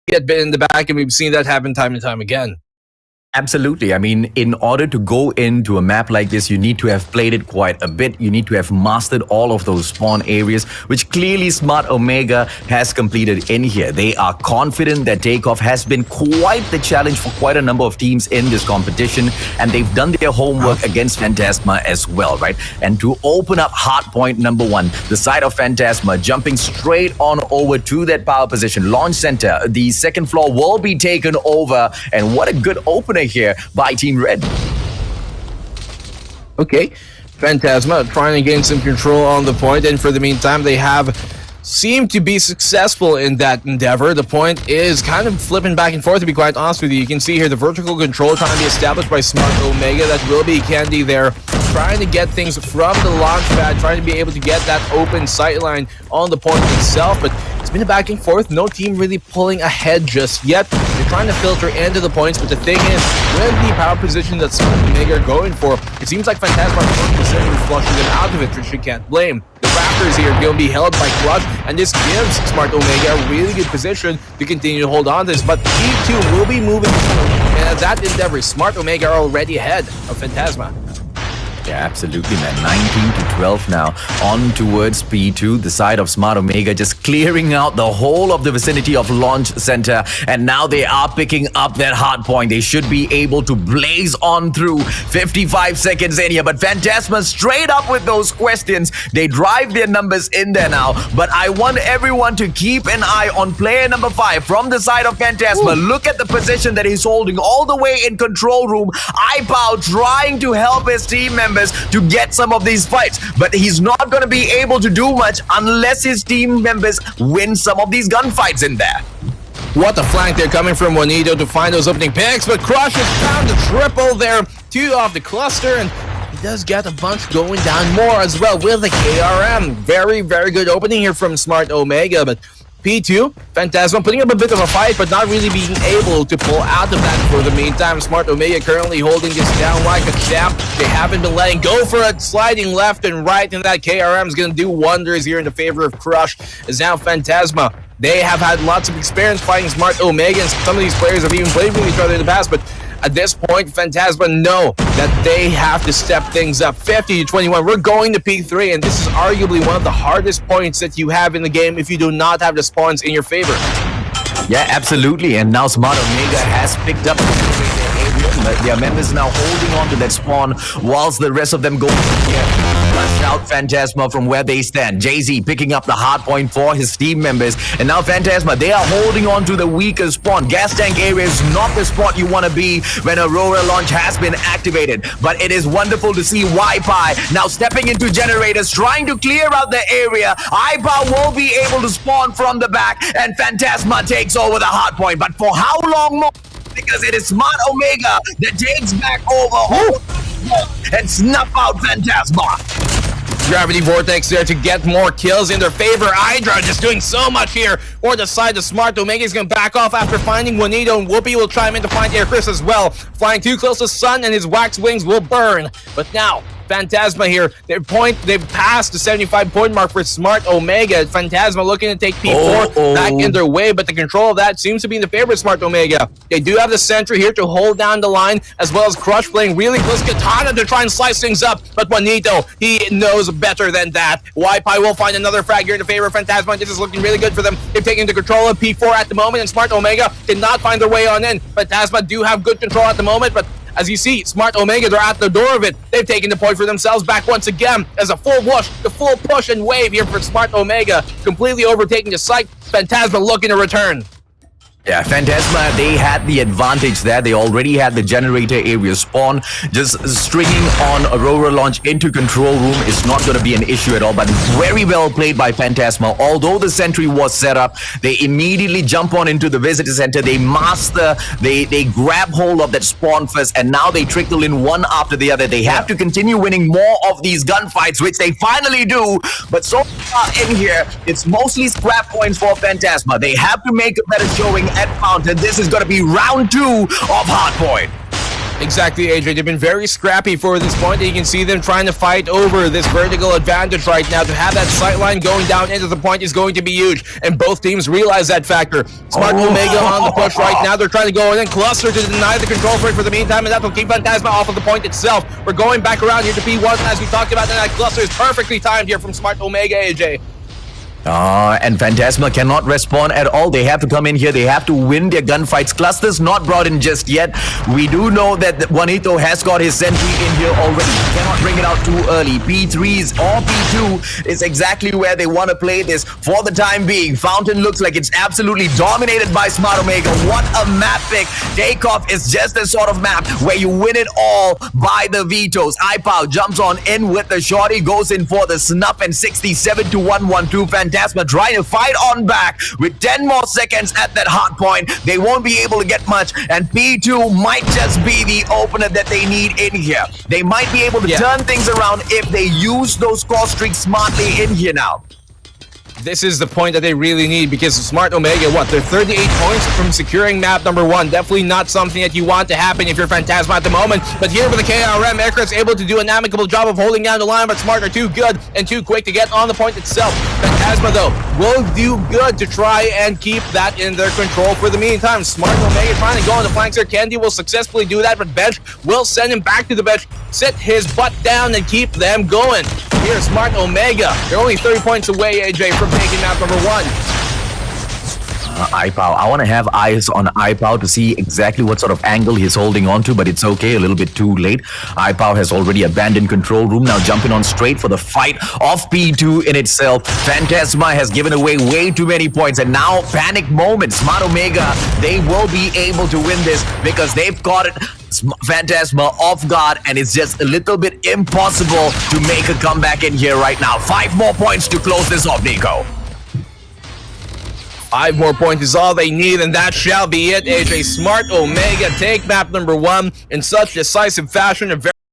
get bit in the back, and we've seen that happen time and time again. Absolutely. I mean, in order to go into a map like this, you need to have played it quite a bit. You need to have mastered all of those spawn areas, which clearly Smart Omega has completed in here. They are confident that takeoff has been quite the challenge for quite a number of teams in this competition, and they've done their homework against Fantasma as well, right? And to open up hardpoint number 1, the side of Fantasma, jumping straight on over to that power position, launch center, the second floor will be taken over, and what a good opener here by Team Red. Okay, Fantasma trying to gain some control on the point, and for the meantime, they have seemed to be successful in that endeavor. The point is kind of flipping back and forth, to be quite honest with you. You can see here the vertical control trying to be established by Smart Omega. That will be Candy there, trying to get things from the launch pad, trying to be able to get that open sightline on the point itself, but it's been a back and forth. No team really pulling ahead just yet. They're trying to filter into the points, but the thing is, with the power position that Smart Omega are going for, it seems like Fantasma is considering flushing them out of it, which you can't blame. The Raptors here are going to be held by Clutch, and this gives Smart Omega a really good position to continue to hold on to this, but P2 will be moving forward, and at that endeavor, Smart Omega are already ahead of Fantasma. Yeah, absolutely, man. 19 to 12 now, on towards P2, the side of Smart Omega, just clearing out the whole of the vicinity of Launch Center, and now they are picking up that hard point. They should be able to blaze on through. 55 seconds in here, but Fantasma straight up with those questions. They drive their numbers in there now, but I want everyone to keep an eye on player number 5 from the side of Fantasma. Ooh. Look at the position that he's holding all the way in control room. iPow trying to help his team members to get some of these fights, but he's not going to be able to do much unless his team members win some of these gunfights in there. What a flank they're coming from Juanito to find those opening picks, but Crush has found the triple there, 2 off the cluster, and he does get a bunch going down more as well with the KRM. Very, very good opening here from Smart Omega, but P2, Fantasma putting up a bit of a fight, but not really being able to pull out of that for the meantime. Smart Omega currently holding this down like a champ. They haven't been letting go for it, sliding left and right, and that KRM is going to do wonders here in the favor of Crush. As now Fantasma, they have had lots of experience fighting Smart Omega, and some of these players have even played with each other in the past, but at this point, Fantasma know that they have to step things up. 50 to 21, we're going to P3, and this is arguably one of the hardest points that you have in the game if you do not have the spawns in your favor. Yeah, absolutely, and now Smart Omega has picked up their members now holding on to that spawn whilst the rest of them go flush out Fantasma from where they stand. Jay-Z picking up the hard point for his team members, and now Fantasma, they are holding on to the weaker spawn. Gas tank area is not the spot you want to be when Aurora launch has been activated, but it is wonderful to see YPi now stepping into generators, trying to clear out the area. iPow will be able to spawn from the back, and Fantasma takes over the hard point, but for how long more? Because it is Smart Omega that takes back over and snuff out Fantasma. Gravity Vortex there to get more kills in their favor. Hydra just doing so much here for the side of Smart Omega. Is going to back off after finding Juanito, and Whoopi will chime in to find Air Chris as well. Flying too close to Sun, and his wax wings will burn. But now, Fantasma here, they've passed the 75-point mark for Smart Omega. Fantasma looking to take P4 back in their way, but the control of that seems to be in the favor of Smart Omega. They do have the sentry here to hold down the line, as well as Crush playing really close Katana to try and slice things up, but Juanito, he knows better than that. YPi will find another frag here in the favor of Fantasma, and this is looking really good for them. They've taken the control of P4 at the moment, and Smart Omega cannot find their way on in. Fantasma do have good control at the moment, but as you see, Smart Omega, they're at the door of it. They've taken the point for themselves back once again as a full push and wave here for Smart Omega, completely overtaking the site. Fantasma looking to return. Yeah, Fantasma, they had the advantage there. They already had the generator area spawn. Just stringing on Aurora launch into control room is not going to be an issue at all, but very well played by Fantasma. Although the sentry was set up, they immediately jump on into the visitor center. They master, they grab hold of that spawn first, and now they trickle in one after the other. They have to continue winning more of these gunfights, which they finally do. But so far in here, it's mostly scrap points for Fantasma. They have to make a better showing at Fountain. This is going to be round 2 of Hardpoint. Exactly, AJ. They've been very scrappy for this point. You can see them trying to fight over this vertical advantage right now. To have that sight line going down into the point is going to be huge, and both teams realize that factor. Smart Omega on the push right now. They're trying to go in and cluster to deny the control for it for the meantime, and that will keep Fantasma off of the point itself. We're going back around here to P1, as we talked about, and that cluster is perfectly timed here from Smart Omega, AJ. And Fantasma cannot respond at all. They have to come in here. They have to win their gunfights. Cluster's not brought in just yet. We do know that Juanito has got his sentry in here already. He cannot bring it out too early. P3s or P2 is exactly where they want to play this for the time being. Fountain looks like it's absolutely dominated by Smart Omega. What a map pick. Takeoff is just the sort of map where you win it all by the vetoes. iPow jumps on in with the shorty, goes in for the snuff, and 67 to 112. Fantasma trying to fight on back with 10 more seconds at that hard point. They won't be able to get much, and P2 might just be the opener that they need in here. They might be able to turn things around if they use those score streaks smartly in here now. This is the point that they really need, because Smart Omega, they're 38 points from securing map number 1. Definitely not something that you want to happen if you're Fantasma at the moment. But here with the KRM, Aircraft's able to do an amicable job of holding down the line, but Smart are too good and too quick to get on the point itself. Fantasma, though, will do good to try and keep that in their control for the meantime. Smart Omega trying to go on the flanks here. Candy will successfully do that, but Bench will send him back to the bench, sit his butt down, and keep them going. Here's Smart Omega. They're only 30 points away, AJ, from taking map number 1. iPow. I want to have eyes on iPow to see exactly what sort of angle he's holding on to, but it's okay, a little bit too late. iPow has already abandoned control room, now jumping on straight for the fight of P2 in itself. Fantasma has given away way too many points, and now panic moment. Smart Omega, they will be able to win this because they've got it. Fantasma off guard, and it's just a little bit impossible to make a comeback in here right now. 5 more points to close this off, Nico. 5 more points is all they need, and that shall be it. AJ, Smart Omega take map number 1 in such decisive fashion.